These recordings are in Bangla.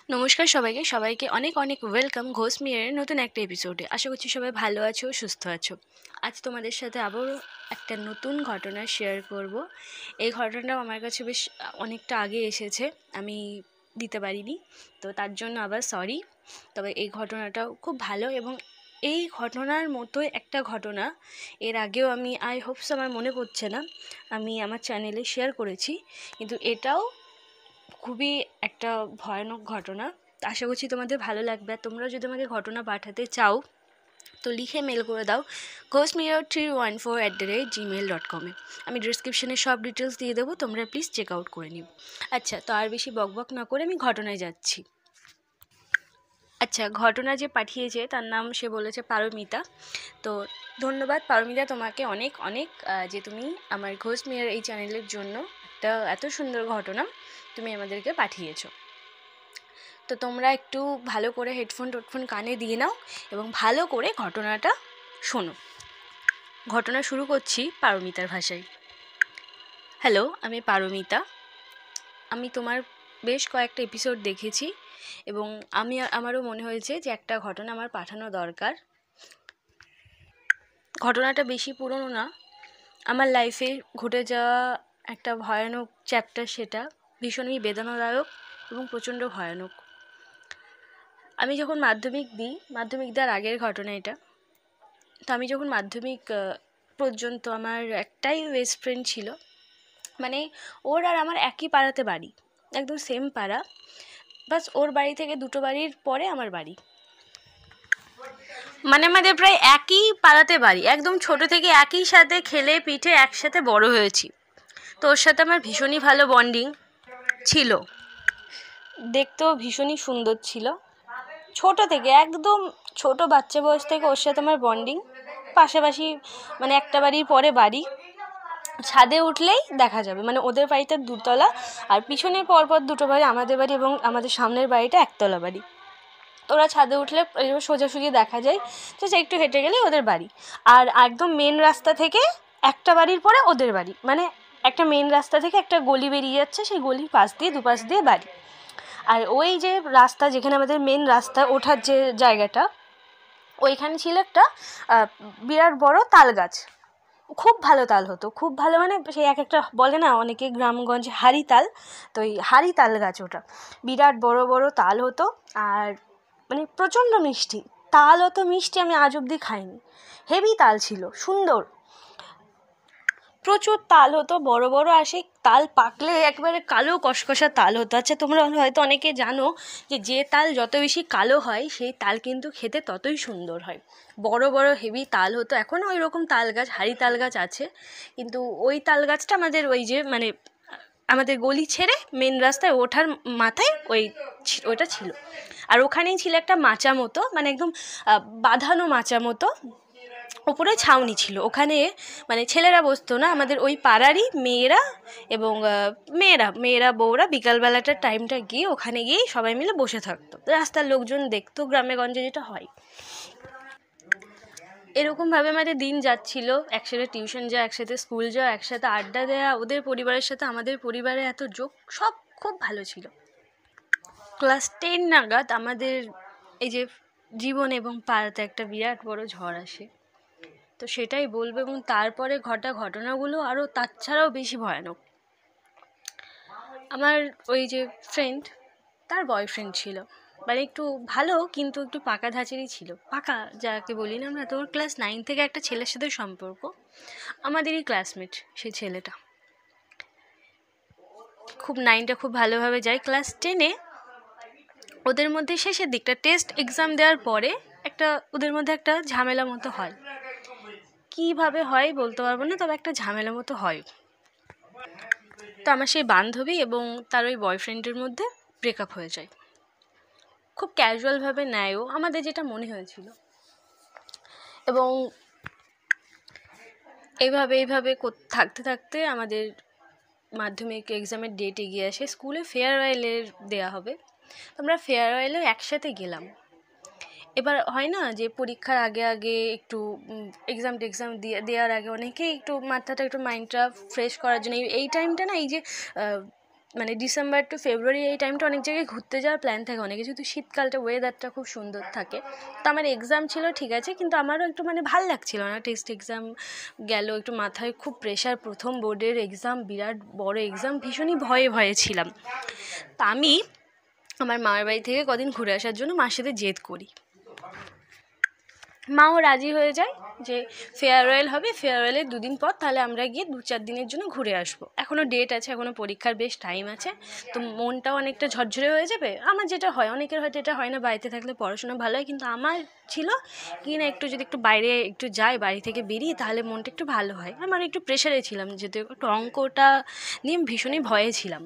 নমস্কার সবাইকে সবাইকে অনেক অনেক ওয়েলকাম ঘোষ মিয়ারের নতুন একটা এপিসোডে। আশা করছি সবাই ভালো আছো, সুস্থ আছো। আজ তোমাদের সাথে আবারও একটা নতুন ঘটনা শেয়ার করব। এই ঘটনাটাও আমার কাছে বেশ অনেকটা আগে এসেছে, আমি দিতে পারিনি, তো তার জন্য আবার সরি। তবে এই ঘটনাটাও খুব ভালো এবং এই ঘটনার মতোই একটা ঘটনা এর আগেও আমি আই হোপস আমার মনে পড়ছে না আমি আমার চ্যানেলে শেয়ার করেছি, কিন্তু এটাও খুবই একটা ভয়ানক ঘটনা। আশা করছি তোমাদের ভালো লাগবে। আর তোমরা যদি আমাকে ঘটনা পাঠাতে চাও তো লিখে মেল করে দাও ghostmirror314@gmail.com-এ। আমি ডিসক্রিপশানে সব ডিটেলস দিয়ে দেবো, তোমরা প্লিজ চেক আউট করে নিও। আচ্ছা, তো আর বেশি বকবক না করে আমি ঘটনায় যাচ্ছি। আচ্ছা, ঘটনা যে পাঠিয়েছে তার নাম সে বলেছে পারমিতা। তো ধন্যবাদ পারমিতা তোমাকে অনেক অনেক, যে তুমি আমার ঘোষ মিয়ার এই চ্যানেলের জন্য একটা এত সুন্দর ঘটনা তুমি আমাদেরকে পাঠিয়েছো। তো তোমরা একটু ভালো করে হেডফোন কানে দিয়ে নাও এবং ভালো করে ঘটনাটা শোনো। ঘটনা শুরু করছি পারমিতার ভাষায়। হ্যালো, আমি পারমিতা। আমি তোমার বেশ কয়েকটা এপিসোড দেখেছি এবং আমারও মনে হয়েছে যে একটা ঘটনা আমার পাঠানো দরকার। ঘটনাটা বেশি পুরনো না, আমার লাইফে ঘটে যাওয়া একটা ভয়ানক চ্যাপ্টার, সেটা ভীষণই বেদনাদায়ক এবং প্রচণ্ড ভয়ানক। আমি যখন মাধ্যমিক দেওয়ার আগের ঘটনা এটা। তো আমি যখন মাধ্যমিক পর্যন্ত আমার একটাই বেস্ট ফ্রেন্ড ছিল, মানে ওর আর আমার একই পাড়াতে বাড়ি, একদম সেম পাড়া, বাস ওর বাড়ি থেকে দুটো বাড়ির পরে আমার বাড়ি, মানে আমাদের প্রায় একই পাড়াতে বাড়ি, একদম ছোট থেকে একই সাথে খেলে পিঠে একসাথে বড় হয়েছি। তো ওর সাথে আমার ভীষণই ভালো বন্ডিং ছিল, দেখতেও ভীষণই সুন্দর ছিল। ছোট থেকে একদম ছোট বাচ্চা বয়স থেকে ওর সাথে আমার বন্ডিং। পাশাপাশি মানে একটা বাড়ির পরে বাড়ি, ছাদে উঠলেই দেখা যাবে, মানে ওদের বাড়িটা দুতলা আর পিছনের পরপর দুটো বাড়ি আমাদের বাড়ি এবং আমাদের সামনের বাড়িটা একতলা বাড়ি। ওরা ছাদে উঠলে সোজাসুজি দেখা যায়, তো একটু হেঁটে গেলেই ওদের বাড়ি। আর একদম মেন রাস্তা থেকে একটা বাড়ির পরে ওদের বাড়ি, মানে একটা মেন রাস্তা থেকে একটা গলি বেরিয়ে যাচ্ছে, সেই গলির পাশ দিয়ে দুপাশ দিয়ে বাড়ি। আর ওই যে রাস্তা, যেখানে আমাদের মেন রাস্তা ওঠার যে জায়গাটা, ওইখানে ছিল একটা বিরাট বড় তাল গাছ। খুব ভালো তাল হতো, খুব ভালো, মানে সেই এক একটা বলে না অনেকে গ্রামগঞ্জে হাড়ি তাল, তো এই হাড়ি তাল গাছ ওটা, বিরাট বড় বড় তাল হতো। আর মানে প্রচণ্ড মিষ্টি তাল, হতো মিষ্টি আমি আজ অবধি খাইনি। হেভি তাল ছিল, সুন্দর, প্রচুর তাল হতো, বড় বড়। আর সেই তাল পাকলে একবারে কালো কষকষা তাল হতো। আচ্ছা, তোমরা হয়তো অনেকে জানো যে তাল যত বেশি কালো হয় সেই তাল কিন্তু খেতে ততই সুন্দর হয়। বড় বড় হেভি তাল হতো। এখনও ওই রকম তাল গাছ, হাড়ি তাল গাছ আছে, কিন্তু ওই তাল গাছটা আমাদের ওই যে মানে আমাদের গলি ছেড়ে মেন রাস্তায় ওঠার মাথায় ওইটা ছিল। আর ওখানেই ছিল একটা মাচা মতো, মানে একদম বাঁধানো মাচা মতো, ওপরে ছাউনি ছিল। ওখানে মানে ছেলেরা বসতো না, আমাদের ওই পাড়ারই মেয়েরা এবং মেয়েরা বউরা বিকালবেলাটার টাইমটা গিয়ে ওখানে গিয়েই সবাই মিলে বসে থাকতো, রাস্তার লোকজন দেখতো, গ্রামে গঞ্জে যেটা হয়। এরকমভাবে আমাদের দিন যাচ্ছিল, একসাথে টিউশন যাওয়া, একসাথে স্কুল যাওয়া, একসাথে আড্ডা দেওয়া, ওদের পরিবারের সাথে আমাদের পরিবারে এত যোগ, সব খুব ভালো ছিল। ক্লাস 10 নাগাদ আমাদের এই যে জীবন এবং পাড়াতে একটা বিরাট বড় ঝড় আসে, তো সেটাই বলবো। এবং তারপরে ঘটনাগুলো আরও তার ছাড়াও বেশি ভয়ানক। আমার ওই যে ফ্রেন্ড, তার বয়ফ্রেন্ড ছিল, মানে একটু ভালো কিন্তু একটু পাকা ধাঁচেরই ছিল, পাকা যাকে বলি না আমরা। তো ওর ক্লাস 9 থেকে একটা ছেলের সাথে সম্পর্ক, আমাদেরই ক্লাসমেট সেই ছেলেটা। খুব 9টা খুব ভালোভাবে যায়। ক্লাস 10-এ ওদের মধ্যে শেষের দিকটা টেস্ট এক্সাম দেওয়ার পরে একটা ওদের মধ্যে একটা ঝামেলা মতো হয়। কীভাবে হয় বলতে পারবো না, তবে একটা ঝামেলা মতো হয়। তো আমার সেই বান্ধবী এবং তার ওই বয়ফ্রেন্ডের মধ্যে ব্রেকআপ হয়ে যায়। খুব ক্যাজুয়ালভাবে নেয়ও, আমাদের যেটা মনে হয়েছিল। এবং এইভাবে থাকতে থাকতে আমাদের মাধ্যমিক এক্সামের ডেট এগিয়ে আসে। স্কুলে ফেয়ারওয়েলের দেওয়া হবে, আমরা ফেয়ারওয়েলে একসাথে গেলাম। এবার হয় না যে পরীক্ষার আগে আগে একটু এক্সাম দেওয়ার আগে অনেকেই একটু মাথাটা একটু মাইন্ডটা ফ্রেশ করার জন্য এই টাইমটা না, এই যে মানে ডিসেম্বর টু ফেব্রুয়ারি এই টাইমটা অনেক জায়গায় ঘুরতে যাওয়ার প্ল্যান থাকে অনেক কিছু, তো শীতকালটা ওয়েদারটা খুব সুন্দর থাকে। তো আমার এক্সাম ছিল ঠিক আছে, কিন্তু আমারও একটু মানে ভাল লাগছিল না, টেস্ট এক্সাম গেল, একটু মাথায় খুব প্রেশার, প্রথম বোর্ডের এক্সাম, বিরাট বড় এক্সাম, ভীষণই ভয়ে ভয়ে ছিলাম। তা আমি আমার মামার বাড়ি থেকে কদিন ঘুরে আসার জন্য মার সাথে জেদ করি। মাও রাজি হয়ে যায় যে ফেয়ারওয়েল হবে, ফেয়ারওয়েলের 2 দিন পর তাহলে আমরা গিয়ে 2-4 দিনের জন্য ঘুরে আসবো, এখনও ডেট আছে, এখনও পরীক্ষার বেশ টাইম আছে, তো মনটাও অনেকটা ঝরঝরে হয়ে যাবে। আমার যেটা হয়, অনেকের হয়তো এটা হয় না, বাড়িতে থাকলে পড়াশোনা ভালো হয়, কিন্তু আমার ছিল কি না একটু যদি একটু বাইরে একটু যাই, বাড়ি থেকে বেরিয়ে, তাহলে মনটা একটু ভালো হয়। আমার একটু প্রেশারে ছিলাম, যেহেতু একটু অঙ্কটা নিয়ে ভীষণই ভয়ে ছিলাম।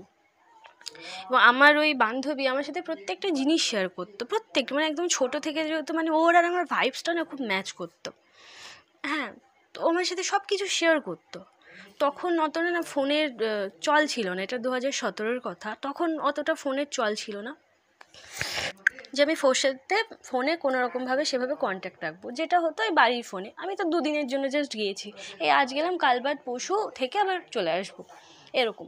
এবং আমার ওই বান্ধবী আমার সাথে প্রত্যেকটা জিনিস শেয়ার করতো, প্রত্যেকটা, মানে একদম ছোটো থেকে যেহেতু মানে ওর আর আমার ভাইবসটা না খুব ম্যাচ করতো। হ্যাঁ, তো ও আমার সাথে সব কিছু শেয়ার করতো। তখন অতটা না ফোনের চল ছিল না, এটা 2017-র কথা, তখন অতটা ফোনের চল ছিল না যে আমি ফোনে কোনো রকমভাবে সেভাবে কন্ট্যাক্ট রাখবো, যেটা হতো ওই বাড়ির ফোনে। আমি তো 2 দিনের জন্য জাস্ট গিয়েছি, এই আজ গেলাম, কাল বাদ পরশু থেকে আবার চলে আসবো, এরকম।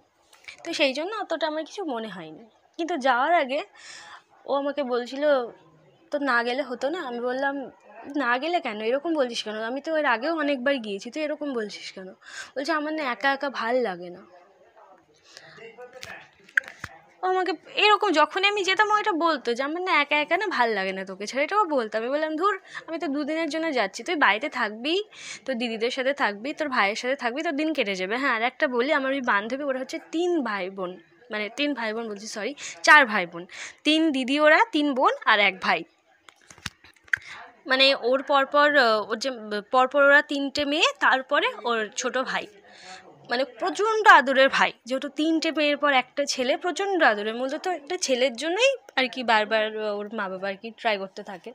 তো সেই জন্য অতটা আমার কিছু মনে হয়নি। কিন্তু যাওয়ার আগে ও আমাকে বলছিল, তো না গেলে হতো না? আমি বললাম, না গেলে কেন, এরকম বলছিস কেন, আমি তো এর আগেও অনেকবার গিয়েছি, তো এরকম বলছিস কেন? বলছে আমার না একা একা ভাল লাগে না। ও আমাকে এরকম যখনই আমি যেতাম ও এটা বলতো যে আমার না একা একা না ভাল লাগে না তোকে ছাড়া, এটাও বলতো। আমি বললাম ধুর, আমি তো 2 দিনের জন্য যাচ্ছি, তুই বাড়িতে থাকবি, তোর দিদিদের সাথে থাকবি, তোর ভাইয়ের সাথে থাকবি, তোর দিন কেটে যাবে। হ্যাঁ, আর একটা বলি, আমার ওই বান্ধবী, ওরা হচ্ছে 3 ভাই বোন, মানে 3 ভাই বোন বলছি, সরি 4 ভাই বোন, 3 দিদি, ওরা 3 বোন আর 1 ভাই। মানে ওর পরপর ওর যে পরপর ওরা 3টে মেয়ে, তারপরে ওর ছোট ভাই, মানে প্রচণ্ড আদরের ভাই, যেহেতু 3টে মেয়ের পর একটা ছেলে, প্রচণ্ড আদরের, মূলত একটা ছেলের জন্যই আর কি বারবার ওর মা বাবা আর কি ট্রাই করতে থাকে।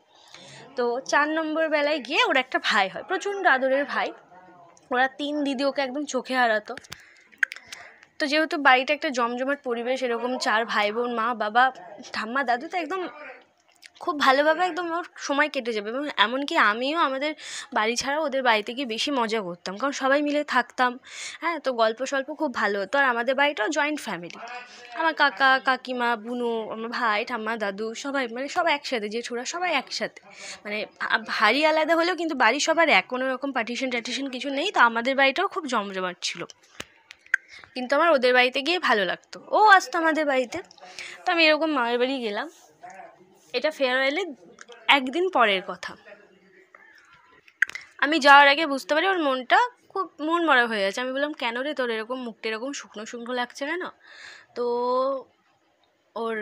তো 4 নম্বর বেলায় গিয়ে ওর একটা ভাই হয়, প্রচণ্ড আদরের ভাই। ওরা 3 দিদি ওকে একদম চোখে হারাতো। তো যেহেতু বাড়িটা একটা জমজমাট পরিবেশ, এরকম 4 ভাই বোন, মা বাবা ঠাম্মা দাদু, তো একদম খুব ভালোভাবে একদম ওর সময় কেটে যাবে। এবং এমনকি আমিও আমাদের বাড়ি ছাড়া ওদের বাড়িতে গিয়ে বেশি মজা করতাম, কারণ সবাই মিলে থাকতাম। হ্যাঁ, তো গল্প সল্প খুব ভালো হতো। আর আমাদের বাড়িটাও জয়েন্ট ফ্যামিলি, আমার কাকা কাকিমা বুনু, আমার ভাই ঠাম্মা দাদু সবাই, মানে সবাই একসাথে, জেঠুরা সবাই একসাথে, মানে ভারী আলাদা হলেও কিন্তু বাড়ি সবার এক, কোনো রকম পার্টিশন টার্টিশন কিছু নেই। তো আমাদের বাড়িটাও খুব জমজমাট ছিল, কিন্তু আমার ওদের বাড়িতে গিয়ে ভালো লাগতো, ও আসতো আমাদের বাড়িতে। তো আমি এরকম মায়ের বাড়ি গেলাম, এটা ফেয়ারওয়েলের 1 দিন পরের কথা। আমি যাওয়ার আগে বুঝতে পারি ওর মনটা খুব মন মরা হয়ে আছে। আমি বললাম, কেন রে, তোর এরকম মুখটা এরকম শুকনো শুকনো লাগছে কেন? তো ওর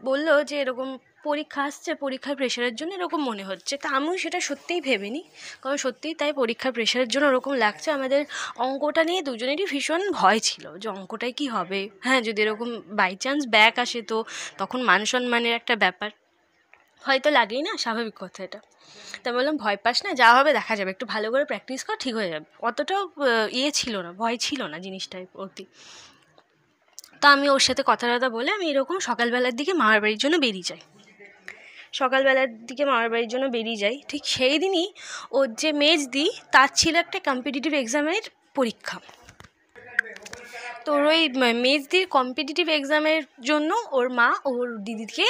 বললো যে এরকম পরীক্ষা আসছে, পরীক্ষার প্রেশারের জন্য এরকম মনে হচ্ছে। তা আমিও সেটা সত্যিই ভেবেনি, কারণ সত্যিই তাই, পরীক্ষার প্রেশারের জন্য ওরকম লাগছে। আমাদের অঙ্কটা নিয়ে দুজনেরই ভীষণ ভয় ছিল যে অঙ্কটায় কী হবে, হ্যাঁ যদি এরকম বাই চান্স ব্যাক আসে তো তখন মান সম্মানের একটা ব্যাপার হয়তো লাগেই না, স্বাভাবিক কথা এটা। তা বললাম, ভয় পাস না, যা হবে দেখা যাবে, একটু ভালো করে প্র্যাকটিস কর, ঠিক হয়ে যাবে। অতটাও ছিল না, ভয় ছিল না জিনিসটার প্রতি। তা আমি ওর সাথে কথা বলে আমি এরকম সকালবেলার দিকে মামার বাড়ির জন্য বেরিয়ে যাই। সকালবেলার দিকে মামার বাড়ির জন্য বেরিয়ে যাই, ঠিক সেই দিনই ওর যে মেজদি, তার ছিল একটা কম্পিটিটিভ এক্সামের পরীক্ষা। তো ওই মেজদির কম্পিটিটিভ এক্সামের জন্য ওর মা ওর দিদিকে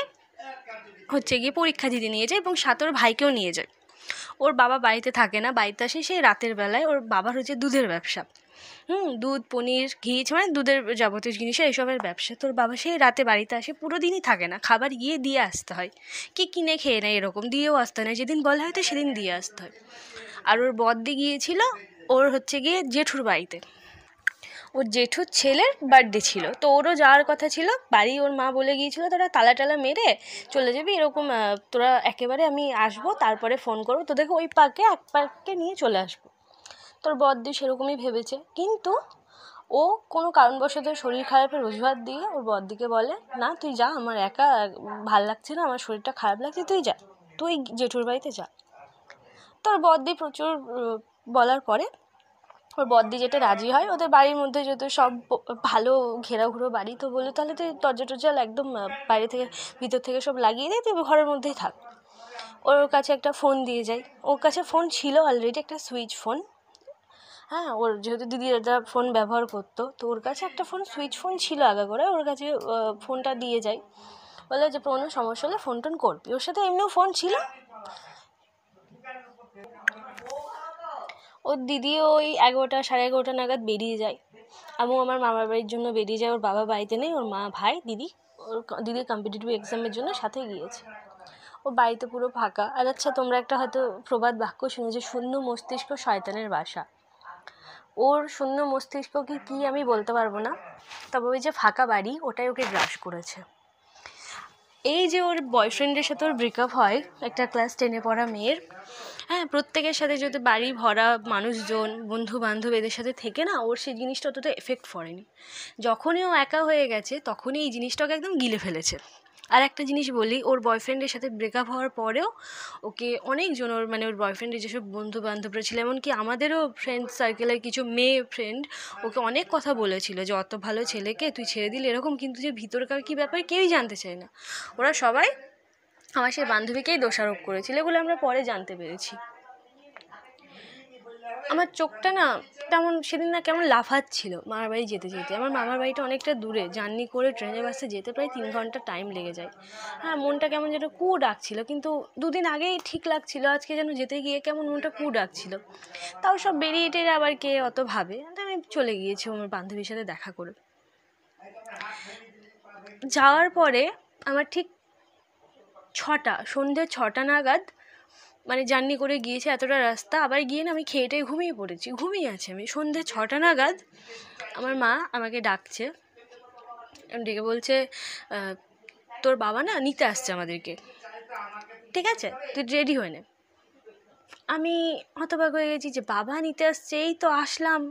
হচ্ছে গিয়ে পরীক্ষা দিতে নিয়ে যায়, এবং সাথে ওর ভাইকেও নিয়ে যায়। ওর বাবা বাড়িতে থাকে না, বাড়িতে আসে সেই রাতের বেলায়। ওর বাবার হচ্ছে দুধের ব্যবসা, দুধ পনির ঘি, মানে দুধের যাবতীয় জিনিসের এইসবের ব্যবসা। তোর বাবা সেই রাতে বাড়িতে আসে, পুরো দিনই থাকে না, খাবার গিয়ে দিয়ে আসতে হয়, কি কিনে খেয়ে নেয়, এরকম দিয়েও আসতে হয় না, যেদিন বলা হয় তো সেদিন দিয়ে আসতে হয়। আর ওর বদ্দি গিয়েছিল ওর হচ্ছে গিয়ে জেঠুর বাড়িতে, ওর জেঠুর ছেলের বার্থডে ছিল, তো ওরও যাওয়ার কথা ছিল। বাড়ি ওর মা বলে গিয়েছিল তোরা তালা টালা মেরে চলে যাবি, এরকম তোরা একেবারে আমি আসবো তারপরে ফোন করবো, তোদেরকে ওই পার্কে এক পার্কে নিয়ে চলে আসবো। তোর বদ্দি সেরকমই ভেবেছে, কিন্তু ও কোনো কারণবশত শরীর খারাপের অজুহাত দিয়ে ওর বদ্দিকে বলে, না তুই যা, আমার একা ভাল লাগছে না, আমার শরীরটা খারাপ লাগছে, তুই যা, তুই জেঠুর বাড়িতে যা। তোর বদ্দি প্রচুর বলার পরে ওর বদ্দি যেটা রাজি হয়। ওদের বাড়ির মধ্যে যেহেতু সব ভালো ঘেরাঘুরো বাড়ি, তো বললো তাহলে তুই দরজা টরজা একদম বাইরে থেকে ভিতর থেকে সব লাগিয়ে দিয়ে তুই ঘরের মধ্যেই থাক। ওর কাছে একটা ফোন দিয়ে যায়, ওর কাছে ফোন ছিল অলরেডি, একটা সুইচ ফোন। হ্যাঁ, ওর যেহেতু দিদি এটা ফোন ব্যবহার করতো, তো ওর কাছে একটা ফোন সুইচ ফোন ছিল আগে করে, ওর কাছে ফোনটা দিয়ে যাই, বলে যে কোনো সমস্যা হলে ফোন টোন করবি। ওর সাথে এমনিও ফোন ছিল। ওর দিদি ওই 11টা 11:30 নাগাদ বেরিয়ে যায়, এবং আমার মামার বাড়ির জন্য বেরিয়ে যায়। ওর বাবা বাড়িতে নেই, ওর মা, ভাই, দিদি, ওর দিদির কম্পিটিটিভ এক্সামের জন্য সাথে গিয়েছে। ও বাড়িতে পুরো ফাঁকা। আর আচ্ছা, তোমরা একটা হয়তো প্রবাদ বাক্য শুনেছো, শূন্য মস্তিষ্ক শয়তানের বাসা। ওর শূন্য মস্তিষ্ক কি আমি বলতে পারবো না, তবে ওই যে ফাঁকা বাড়ি ওটাই ওকে গ্রাস করেছে। এই যে ওর বয়ফ্রেন্ডের সাথে ওর ব্রেকআপ হয়, একটা ক্লাস 10-এ পড়া মেয়ের, হ্যাঁ, প্রত্যেকের সাথে যদি বাড়ি ভরা মানুষজন, বন্ধু বান্ধব এদের সাথে থেকে না, ওর সেই জিনিসটা অতটা এফেক্ট পড়েনি। যখনই ও একা হয়ে গেছে তখনই এই জিনিসটাকে একদম গিলে ফেলেছে। আর একটা জিনিস বলি, ওর বয়ফ্রেন্ডের সাথে ব্রেকআপ হওয়ার পরেও ওকে অনেকজন, ওর বয়ফ্রেন্ডের যেসব বন্ধু বান্ধবরা ছিল, এমনকি আমাদেরও ফ্রেন্ড সার্কেলের কিছু মেয়ে ফ্রেন্ড ওকে অনেক কথা বলেছিল যে অত ভালো ছেলেকে তুই ছেড়ে দিলি এরকম, কিন্তু যে ভিতরকার কী ব্যাপার কেউই জানতে চায় না। ওরা সবাই আমার সেই বান্ধবীকেই দোষারোপ করেছিল, এগুলো আমরা পরে জানতে পেরেছি। আমার চোখটা না তেমন সেদিন না কেমন লাফাচ্ছিল মামার বাড়ি যেতে যেতে। আমার মামার বাড়িটা অনেকটা দূরে, জার্নি করে ট্রেনে বাসে যেতে প্রায় 3 ঘন্টা টাইম লেগে যায়। হ্যাঁ, মনটা কেমন যেন ডাকছিল, কিন্তু দুদিন আগেই ঠিক লাগছিল, আজকে যেন যেতে গিয়ে কেমন মনটা ডাকছিল। তাও সব বেরিয়ে টেরে আবার কে অত ভাবে, আমি চলে গিয়েছি আমার বান্ধবীর সাথে দেখা করে। যাওয়ার পরে আমার ঠিক সন্ধ্যে 6টা নাগাদ, মানে জার্নি করে গিয়েছে এতটা রাস্তা, আবার গিয়ে না আমি খেয়েটাই ঘুমিয়ে আছি। আমি সন্ধ্যে 6টা নাগাদ আমার মা আমাকে ডাকছে, ডেকে বলছে তোর বাবা না নিতে আসছে আমাদেরকে, ঠিক আছে তুই রেডি হয়ে নে। আমি হতবাক হয়ে গেছি যে বাবা নিতে আসছে, এই তো আসলাম,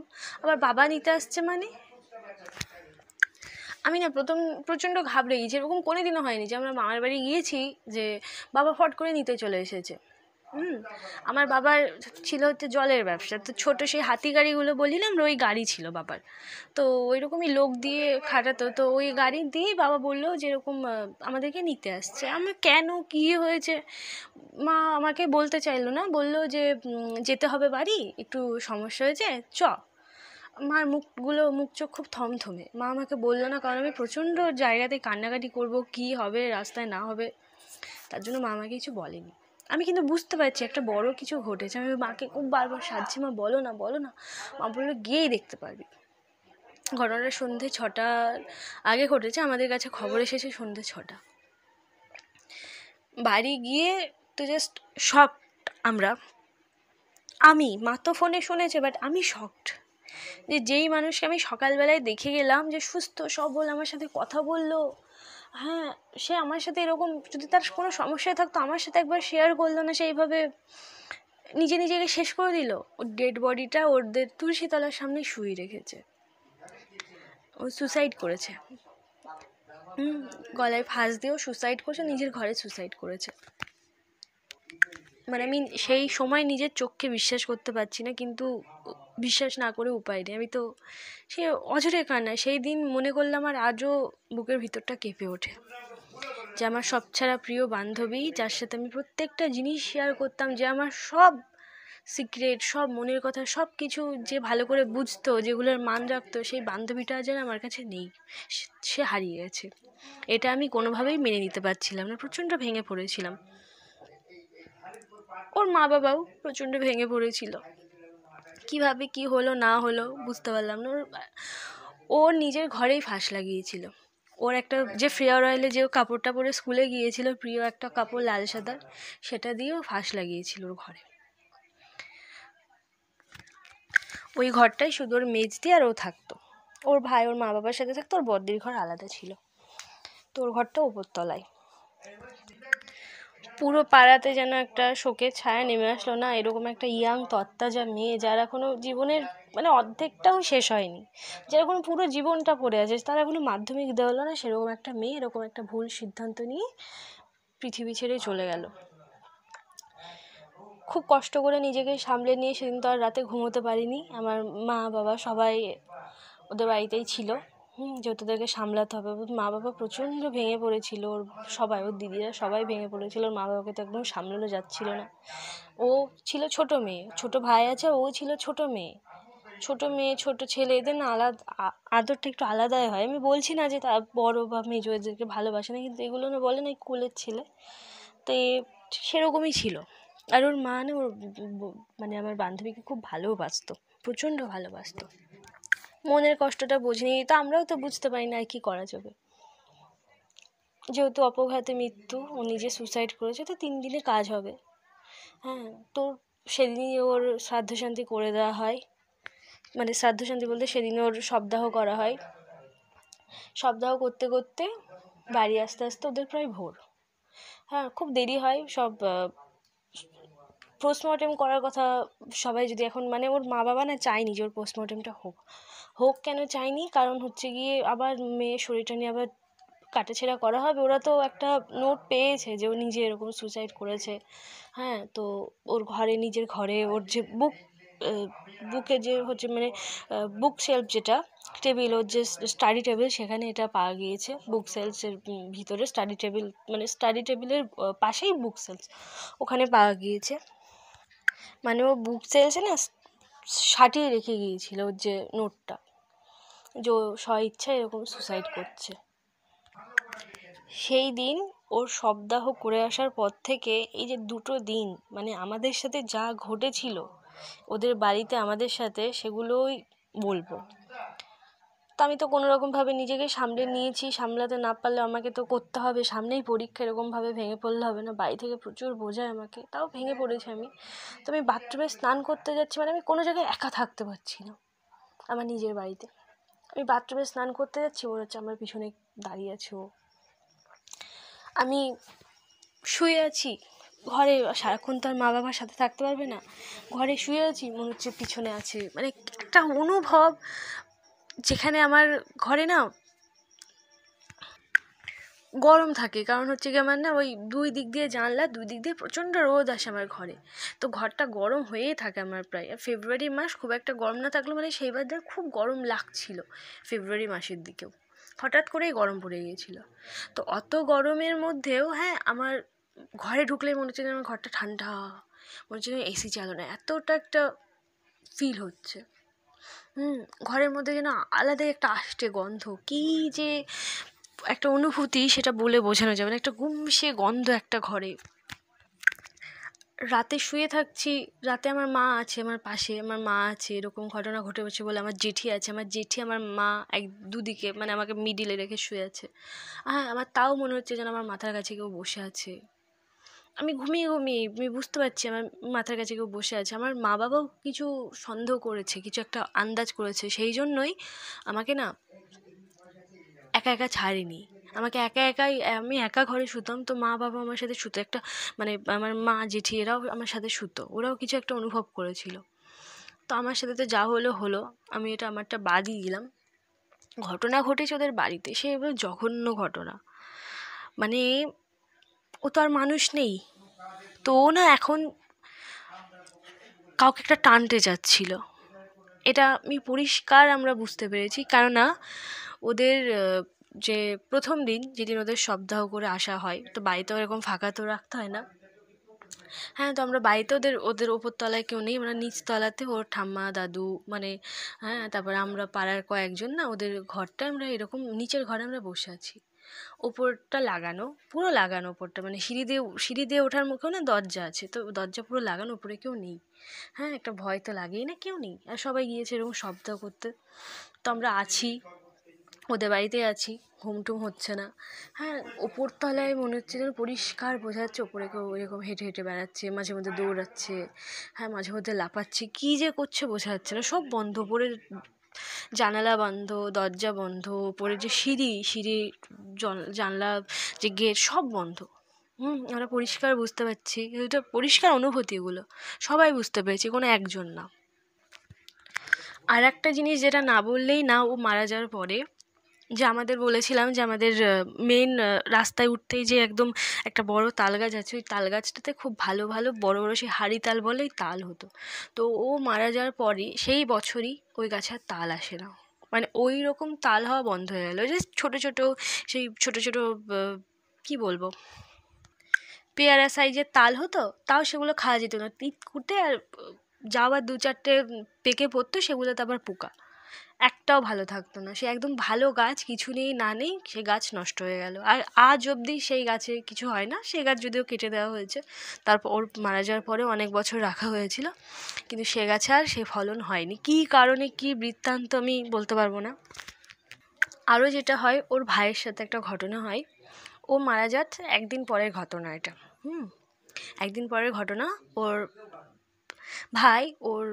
আবার বাবা নিতে আসছে মানে। আমি না প্রথম প্রচণ্ড ঘাবড়ে গেছি, এরকম কোনোদিনও হয়নি যে আমরা মামার বাড়ি গিয়েছি যে বাবা ফট করে নিতে চলে এসেছে। আমার বাবার ছিল হচ্ছে জলের ব্যবসা, তো ছোটো সেই হাতি গাড়িগুলো বলিলাম, ওই গাড়ি ছিল বাবার, তো ওই রকমই লোক দিয়ে খাটাতো, তো ওই গাড়ি দিয়েই বাবা বললো যে এরকম আমাদেরকে নিতে আসছে। আমি কেন, কী হয়েছে, মা আমাকে বলতে চাইলো না, বললো যে যেতে হবে বাড়ি, একটু সমস্যা হয়েছে চ। মার মুখ চোখ খুব থমথমে, মা আমাকে বললো না, কারণ আমি প্রচণ্ড জায়গাতে কান্নাকাটি করবো, কী হবে রাস্তায় না হবে, তার জন্য মা আমাকে কিছু বলেনি। আমি কিন্তু বুঝতে পারছি একটা বড় কিছু ঘটেছে। আমি মাকে খুব বারবার সাধছি, মা বলো না। মা বললো গিয়েই দেখতে পারবি। ঘটনাটা সন্ধ্যে 6টার আগে ঘটেছে, আমাদের কাছে খবর এসেছে সন্ধ্যে 6টা। বাড়ি গিয়ে তো জাস্ট শকড আমরা। মা তো ফোনে শুনেছে, বাট আমি শকড যে যেই মানুষকে আমি সকালবেলায় দেখে গেলাম যে সুস্থ সবল আমার সাথে কথা বললো, হ্যাঁ, সে আমার সাথে এরকম, যদি তার কোনো সমস্যায় থাকতো আমার সাথে একবার শেয়ার করলো না, সেইভাবে নিজেকে শেষ করে দিল। ওর ডেড বডিটা ওদের তুলসীতলার সামনে শুয়ে রেখেছে। ও সুসাইড করেছে, গলায় ফাঁস দিয়েও সুসাইড করেছে, নিজের ঘরে সুসাইড করেছে। মানে আমি সেই সময় নিজের চোখকে বিশ্বাস করতে পারছি না, কিন্তু বিশ্বাস না করে উপায় নেই। আমি তো সে অঝরে কান্না, সেই দিন মনে করলাম আর আজও বুকের ভিতরটা কেঁপে ওঠে যে আমার সব ছাড়া প্রিয় বান্ধবী, যার সাথে আমি প্রত্যেকটা জিনিস শেয়ার করতাম, যে আমার সব সিক্রেট, সব মনের কথা, সব কিছু যে ভালো করে বুঝতো, যেগুলোর মান রাখতো, সেই বান্ধবীটা যেন আমার কাছে নেই, সে হারিয়ে গেছে। এটা আমি কোনোভাবেই মেনে নিতে পারছিলাম না, প্রচণ্ড ভেঙে পড়েছিলাম। ওর মা বাবাও প্রচণ্ড ভেঙে পড়েছিল, কিভাবে কি হলো না হলো বুঝতে পারলাম না। ওর নিজের ঘরেই ফাঁস লাগিয়েছিল। ওর একটা যে ফেয়ার অয়েলে যে কাপড়টা পরে স্কুলে গিয়েছিল, প্রিয় একটা কাপড় লাল সাদার, সেটা দিয়েও ফাঁস লাগিয়েছিল ওর ঘরে। ওই ঘরটাই শুধু ওর মেজ দিয়ে আর ও থাকতো, ওর ভাই ওর মা বাবার সাথে থাকতো, ওর বদ্দির ঘর আলাদা ছিল, তো ওর ঘরটা উপরতলায়। পুরো পাড়াতে যেন একটা শোকের ছায়া নেমে আসলো না, এরকম একটা ইয়াং তত্তাজা মেয়ে, যার এখনো জীবনের মানে অর্ধেকটাও শেষ হয়নি, যার এখন পুরো জীবনটা পড়ে আছে, তার এখনো মাধ্যমিক দেওয়া হলো না, সেরকম একটা মেয়ে এরকম একটা ভুল সিদ্ধান্ত নিয়ে পৃথিবী ছেড়ে চলে গেল। খুব কষ্ট করে নিজেকে সামলে নিয়ে সেদিন তো আর রাতে ঘুমোতে পারিনি। আমার মা বাবা সবাই ওদের বাড়িতেই ছিল, যেহেতু তাদেরকে সামলাতে হবে। মা বাবা প্রচণ্ড ভেঙে পড়েছিল, ওর সবাই, ওর দিদিরা সবাই ভেঙে পড়েছিল। ওর মা বাবাকে তো একদম সামলানো যাচ্ছিল না। ও ছিল ছোট মেয়ে, ছোট ভাই আছে, ও ছিল ছোট মেয়ে, ছোট মেয়ে ছোট ছেলে এদের না আলাদা আদরটা একটু আলাদাই হয়। আমি বলছি না যে তার বড় বা মেজো এদেরকে ভালোবাসে না, কিন্তু এগুলো না বলে না কুলের ছেলে, তো সেরকমই ছিল। আর ওর মা না ওর মানে আমার বান্ধবীকে খুব ভালোবাসতো, প্রচণ্ড ভালোবাসতো। মনের কষ্টটা বোঝেনি, তো আমরাও তো বুঝতে পারি না, আর কি করা যাবে। যেহেতু অপঘাতে মৃত্যু, ও নিজে সুসাইড করেছে, তো 3 দিনে কাজ হবে। হ্যাঁ, তো সেদিনই ওর শ্রাদ্ধ শান্তি করে দেওয়া হয়। মানে শ্রাদ্ধ শান্তি বলতে সেদিন ওর শবদাহ করা হয়। শবদাহ করতে করতে বাড়ি আসতে আসতে ওদের প্রায় ভোর। হ্যাঁ, খুব দেরি হয়। সব পোস্টমর্টেম করার কথা সবাই যদি এখন মানে ওর মা বাবা না চায়নি যে ওর পোস্টমর্টেমটা হোক কেন চায়নি, কারণ হচ্ছে গিয়ে আবার মেয়ের শরীরটা নিয়ে আবার কাটাছেঁড়া করা হবে। ওরা তো একটা নোট পেয়েছে যে ও নিজে এরকম সুসাইড করেছে। হ্যাঁ, তো ওর ঘরে, নিজের ঘরে ওর যে বুকে যে হচ্ছে মানে বুক শেলফ, যেটা টেবিল, ওর যে স্টাডি টেবিল, সেখানে এটা পাওয়া গিয়েছে। বুক সেলসের ভিতরে স্টাডি টেবিল, মানে স্টাডি টেবিলের পাশেই বুক সেলস, ওখানে পাওয়া গিয়েছে। মানে ও বুক সেলসে না সাটিয়ে রেখে গিয়েছিল ওর যে নোটটা, যে স্ব ইচ্ছা এরকম সুসাইড করছে। সেই দিন ওর শবদাহ করে আসার পর থেকে এই যে 2টো দিন মানে আমাদের সাথে যা ঘটেছিল ওদের বাড়িতে আমাদের সাথে, সেগুলোই বলবো। তো আমি তো কোনোরকমভাবে নিজেকে সামলে নিয়েছি, সামলাতে না পারলে আমাকে তো করতে হবে, সামনেই পরীক্ষা, এরকমভাবে ভেঙে পড়লে হবে না। বাড়ি থেকে প্রচুর বোঝায় আমাকে, তাও ভেঙে পড়েছি আমি। তো আমি বাথরুমে স্নান করতে যাচ্ছি, মানে আমি কোনো জায়গায় একা থাকতে পারছি না আমার নিজের বাড়িতে। আমি বাথরুমে স্নান করতে যাচ্ছি, ওর হচ্ছে আমার পিছনে দাঁড়িয়ে আছে ও। আমি শুয়ে আছি ঘরে, সারাক্ষণ তার মা বাবার সাথে থাকতে পারবে না, ঘরে শুয়ে আছি, মনে হচ্ছে পিছনে আছে। মানে একটা অনুভব, যেখানে আমার ঘরে না গরম থাকে, কারণ হচ্ছে কি আমার না ওই 2 দিক দিয়ে জানলা, 2 দিক দিয়ে প্রচণ্ড রোদ আসে আমার ঘরে, তো ঘরটা গরম হয়েই থাকে আমার প্রায়। আর ফেব্রুয়ারি মাস খুব একটা গরম না থাকলেও মানে সেইবার ধর খুব গরম লাগছিল ফেব্রুয়ারি মাসের দিকেও, হঠাৎ করেই গরম পড়ে গিয়েছিলো। তো অত গরমের মধ্যেও হ্যাঁ, আমার ঘরে ঢুকলেই মনে হচ্ছে যেন আমার ঘরটা ঠান্ডা, মনে হচ্ছে যেন এসি চালানো, এতটা একটা ফিল হচ্ছে। ঘরের মধ্যে যেন আলাদাই একটা আষ্টে গন্ধ, কী যে একটা অনুভূতি, সেটা বলে বোঝানো যাবে না। একটা গুমসে গন্ধ একটা ঘরে। রাতে শুয়ে থাকছি, রাতে আমার মা আছে আমার পাশে, আমার মা আছে, এরকম ঘটনা ঘটেছে বলে আমার জেঠি আছে, আমার জেঠি আমার মা দুদিকে, মানে আমাকে মিডিলে রেখে শুয়ে আছে। হ্যাঁ, আমার তাও মনে হচ্ছে যেন আমার মাথার কাছে কেউ বসে আছে। আমি ঘুমিয়ে আমি বুঝতে পারছি আমার মাথার কাছে কেউ বসে আছে। আমার মা বাবাও কিছু সন্দেহ করেছে, কিছু একটা আন্দাজ করেছে, সেই জন্যই আমাকে না একা একা ছাড়েনি। আমাকে আমি একা ঘরে শুতাম, তো মা বাবা আমার সাথে শুতো, একটা মানে আমার মা জেঠি এরাও আমার সাথে শুতো, ওরাও কিছু একটা অনুভব করেছিল। তো আমার সাথে তো যা হলো, আমি এটা আমারটা বাদই দিলাম। ঘটনা ঘটেছে ওদের বাড়িতে, সে এবার জঘন্য ঘটনা। মানে ও তো আর মানুষ নেই, তো ও না এখন কাউকে একটা টানতে যাচ্ছিল, এটা আমি পরিষ্কার আমরা বুঝতে পেরেছি। কেননা ওদের যে প্রথম দিন যেদিন ওদের শবদাহ করে আসা হয়, তো বাড়িতেও এরকম ফাঁকা তো রাখতে হয় না। হ্যাঁ, তো আমরা বাড়িতে ওদের ওপর তলায় কেউ নেই, আমরা নিচ তলাতে ওর ঠাম্মা দাদু মানে হ্যাঁ, তারপরে আমরা পাড়ার কয়েকজন না ওদের ঘরটা আমরা এরকম নিচের ঘরে আমরা বসে আছি। ওপরটা লাগানো, পুরো লাগানো ওপরটা, মানে সিঁড়ি দিয়ে ওঠার মুখেও না দরজা আছে, তো দরজা পুরো লাগানো, উপরে কেউ নেই। হ্যাঁ, একটা ভয় তো লাগেই না, কেউ নেই, আর সবাই গিয়েছে এরকম শব্দ করতে। তো আমরা আছি, ওদের বাড়িতে আছি, ঘুমটুম হচ্ছে না। হ্যাঁ, ওপর তলায় মনে হচ্ছে যেন পরিষ্কার বোঝা যাচ্ছে ওপরে কেউ এরকম হেঁটে হেঁটে বেড়াচ্ছে, মাঝে মধ্যে দৌড়াচ্ছে, হ্যাঁ মাঝে মধ্যে লাফাচ্ছে, কী যে করছে বোঝা যাচ্ছে না। সব বন্ধ, ওপরের জানালা বন্ধ, দরজা বন্ধ, ওপরে যে সিঁড়ি জানলা, যে গেট, সব বন্ধ। আমরা পরিষ্কার বুঝতে পারছি, এটা পরিষ্কার অনুভূতি, এগুলো সবাই বুঝতে পেরেছি, কোনো একজন না। আর একটা জিনিস যেটা না বললেই না, ও মারা যাওয়ার পরে যে আমাদের বলেছিলাম যে আমাদের মেন রাস্তায় উঠতেই যে একদম একটা বড় তাল গাছ আছে, ওই তাল গাছটাতে খুব ভালো ভালো বড় বড় সেই হাড়ি তাল বলে ওই তাল হতো। তো ও মারা যাওয়ার পরই সেই বছরই ওই গাছে আর তাল আসে না, মানে ওই রকম তাল হওয়া বন্ধ হয়ে গেলো। যে ছোটো ছোটো সেই ছোটো ছোটো কী বলবো, পেয়ারা সাইজের তাল হতো, তাও সেগুলো খাওয়া যেত না, তিতকুটে আর যা আবার 2-4টে পেকে পড়তো সেগুলোতে আবার পোকা, একটাও ভালো থাকতো না। সে একদম ভালো গাছ, কিছু নেই না নেই, সে গাছ নষ্ট হয়ে গেল। আর আজ অবধি সেই গাছে কিছু হয় না, সেই গাছ যদিও কেটে দেওয়া হয়েছে, তারপর ওর মারা যাওয়ার পরে অনেক বছর রাখা হয়েছিল, কিন্তু সে গাছে আর সে ফলন হয়নি। কী কারণে, কী বৃত্তান্ত আমি বলতে পারবো না। আরও যেটা হয়, ওর ভাইয়ের সাথে একটা ঘটনা হয়। ও মারা যাচ্ছে একদিন পরের ঘটনা এটা। একদিন পরের ঘটনা, ওর ভাই ওর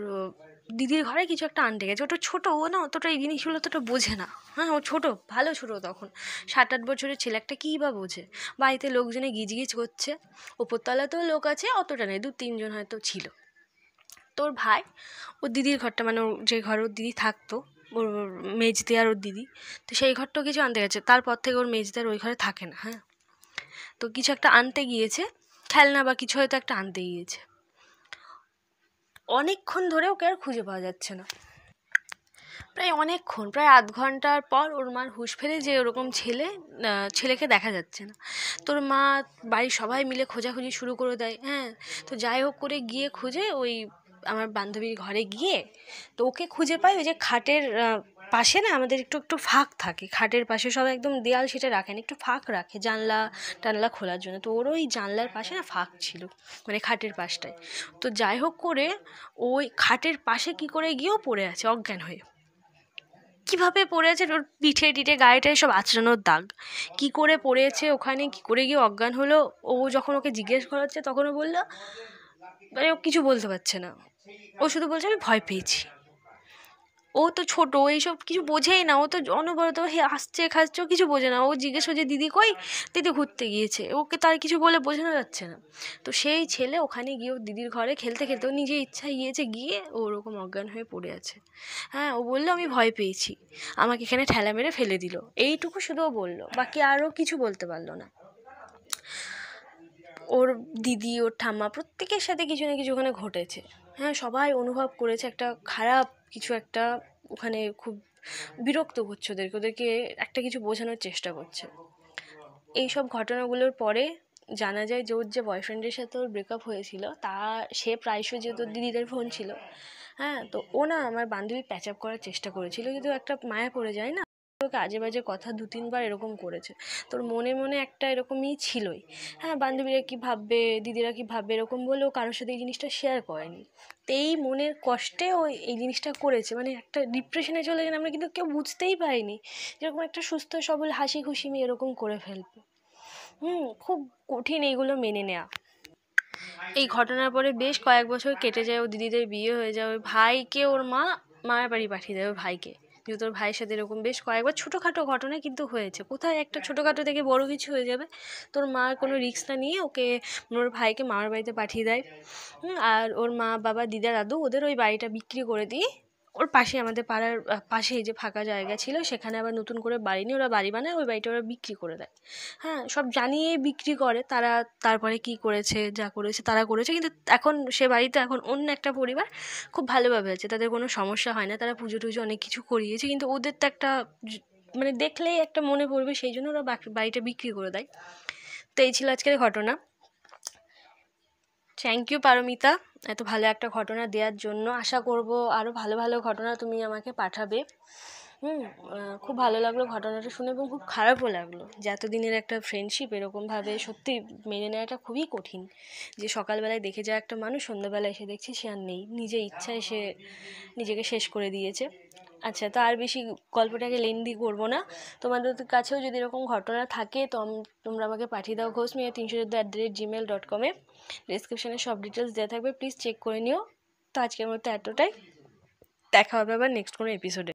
দিদির ঘরে কিছু একটা আনতে গেছে। ওটা ছোটো, ও না অতটা এই জিনিসগুলো অতটা বোঝে না। হ্যাঁ, ও ছোটো, ভালো ছোটো তখন, 7-8 বছরের ছেলে, একটা কী বা বোঝে। বাড়িতে লোকজনে গিজগিজ করছে, ওপরতলাতেও লোক আছে, অতটা নেই, 2-3 জন হয়তো ছিল। তোর ভাই ওর দিদির ঘরটা, মানে ওর যে ঘরে ওর দিদি থাকতো, ওর মেজদি আর ওর দিদি, তো সেই ঘরটাও কিছু আনতে গেছে। তারপর থেকে ওর মেজদি আর ওই ঘরে থাকে না। হ্যাঁ, তো কিছু একটা আনতে গিয়েছে, খেলনা বা কিছু হয়তো একটা আনতে গিয়েছে। অনেকক্ষণ ধরে ওকে আর খুঁজে পাওয়া যাচ্ছে না, প্রায় অনেকক্ষণ, প্রায় আধ ঘন্টার পর ওর মার হুঁশ ফেরে যে ওরকম ছেলেকে দেখা যাচ্ছে না। তোর মা বাড়ির সবাই মিলে খোঁজাখুঁজি শুরু করে দেয়। হ্যাঁ, তো যাই হোক করে গিয়ে খুঁজে ওই আমার বান্ধবীর ঘরে গিয়ে তো ওকে খুঁজে পাই। ওই যে খাটের পাশে না আমাদের একটু একটু ফাঁক থাকে, খাটের পাশে সব একদম দেয়াল সেটা রাখেন, একটু ফাঁক রাখে জানলা টানলা খোলার জন্য। তো ওর ওই জানলার পাশে না ফাঁক ছিল, মানে খাটের পাশটায়। তো যাই হোক করে ওই খাটের পাশে কি করে গিয়েও পড়ে আছে অজ্ঞান হয়ে। কীভাবে পড়ে আছে, ওর পিঠে টিঠে গায়েটায় সব আঁচড়ানোর দাগ, কি করে পড়েছে ওখানে, কি করে গিয়ে অজ্ঞান হলো। ও যখন ওকে জিজ্ঞেস করা হচ্ছে তখন ও বললো, মানে ও কিছু বলতে পারছে না, ও শুধু বলছে আমি ভয় পেয়েছি। ও তো ছোটো, এইসব কিছু বোঝেই না, ও তো অনবরত হাসছে খাচ্ছে, ও কিছু বোঝে না। ও জিজ্ঞেস করছে দিদি কই, দিদি ঘুরতে গিয়েছে, ওকে তার কিছু বলে বোঝানো যাচ্ছে না। তো সেই ছেলে ওখানে গিয়ে ওর দিদির ঘরে খেলতে খেলতে ও নিজের ইচ্ছায় গিয়েছে, গিয়ে ও ওরকম অজ্ঞান হয়ে পড়ে আছে। হ্যাঁ, ও বললো আমি ভয় পেয়েছি, আমাকে এখানে ঠেলা মেরে ফেলে দিল, এইটুকু শুধু ও বললো, বাকি আরও কিছু বলতে পারলো না। ওর দিদি, ওর ঠাম্মা, প্রত্যেকের সাথে কিছু না কিছু ওখানে ঘটেছে। হ্যাঁ, সবাই অনুভব করেছে একটা খারাপ কিছু একটা ওখানে, খুব বিরক্ত করছে ওদেরকে একটা কিছু বোঝানোর চেষ্টা করছে। এইসব ঘটনাগুলোর পরে জানা যায় যে ওর যে বয়ফ্রেন্ডের সাথে ওর ব্রেকআপ হয়েছিল, সে প্রায়শই, যেহেতু ওর দিদিদের ফোন ছিল, হ্যাঁ, তো ও না আমার বান্ধবী প্যাচ আপ করার চেষ্টা করেছিল, কিন্তু একটা মায়া পড়ে যায় না, ওকে আজে বাজে কথা 2-3 বার এরকম করেছে। তোর মনে মনে একটা এরকমই ছিলই। হ্যাঁ, বান্ধবীরা কী ভাববে, দিদিরা কী ভাববে, এরকম বলেও কারোর সাথে এই জিনিসটা শেয়ার করেনি। তো এই মনের কষ্টে ও এই জিনিসটা করেছে, মানে একটা ডিপ্রেশনে চলে গেলে আমরা কিন্তু কেউ বুঝতেই পারিনি, যেরকম একটা সুস্থ সবল হাসি খুশি মেয়ে এরকম করে ফেলবে। খুব কঠিন এইগুলো মেনে নেওয়া। এই ঘটনার পরে বেশ কয়েক বছর কেটে যায়, ও দিদিদের বিয়ে হয়ে যায়, ওই ভাইকে ওর মা মায়ের বাড়ি পাঠিয়ে দেয়, ওর ভাইকে, যেহেতু ওর ভাইয়ের সাথে এরকম বেশ কয়েকবার ছোটোখাটো ঘটনা কিন্তু হয়েছে। কোথায় একটা ছোটোখাটো থেকে বড় কিছু হয়ে যাবে, তোর মা কোনো রিস্ক না নিয়ে ওকে, ওর ভাইকে মামার বাড়িতে পাঠিয়ে দেয়। আর ওর মা বাবা দিদা দাদু ওদের ওই বাড়িটা বিক্রি করে দিয়ে ওর পাশে, আমাদের পাড়ার পাশেই যে ফাঁকা জায়গা ছিল সেখানে আবার নতুন করে বাড়ি নিয়ে ওরা বাড়ি বানায়, ওই বাড়িটা ওরা বিক্রি করে দেয়। হ্যাঁ, সব জানিয়ে বিক্রি করে তারা। তারপরে কি করেছে, যা করেছে তারা করেছে, কিন্তু এখন সে বাড়িতে এখন অন্য একটা পরিবার খুব ভালোভাবে আছে, তাদের কোনো সমস্যা হয় না, তারা পুজো টুজো অনেক কিছু করিয়েছে, কিন্তু ওদের তো একটা মানে দেখলেই একটা মনে পড়বে, সেই জন্য ওরা বাড়িটা বিক্রি করে দেয়। তো এই ছিল আজকের ঘটনা। থ্যাংক ইউ পারমিতা, এত ভালো একটা ঘটনা দেওয়ার জন্য। আশা করব আরও ভালো ভালো ঘটনা তুমি আমাকে পাঠাবে। খুব ভালো লাগলো ঘটনাটা শুনে, এবং খুব খারাপও লাগলো যে এতদিনের একটা ফ্রেন্ডশিপ এরকমভাবে সত্যি মেনে নেওয়াটা খুবই কঠিন, যে সকালবেলায় দেখে যাওয়া একটা মানুষ সন্ধ্যাবেলায় এসে দেখছি সে আর নেই, নিজের ইচ্ছায় সে নিজেকে শেষ করে দিয়েছে। আচ্ছা, তো আর বেশি গল্পটাকে লেন্দি করবো না। তোমাদের কাছেও যদি এরকম ঘটনা থাকে তো তোমরা আমাকে পাঠিয়ে দাও ঘোষমিয়া314@gmail.com-এ। ডেসক্রিপশানে সব ডিটেলস দেওয়া থাকবে, প্লিজ চেক করে নিও। তো আজকের মতো এতটাই, দেখা হবে আবার নেক্সট কোনো এপিসোডে।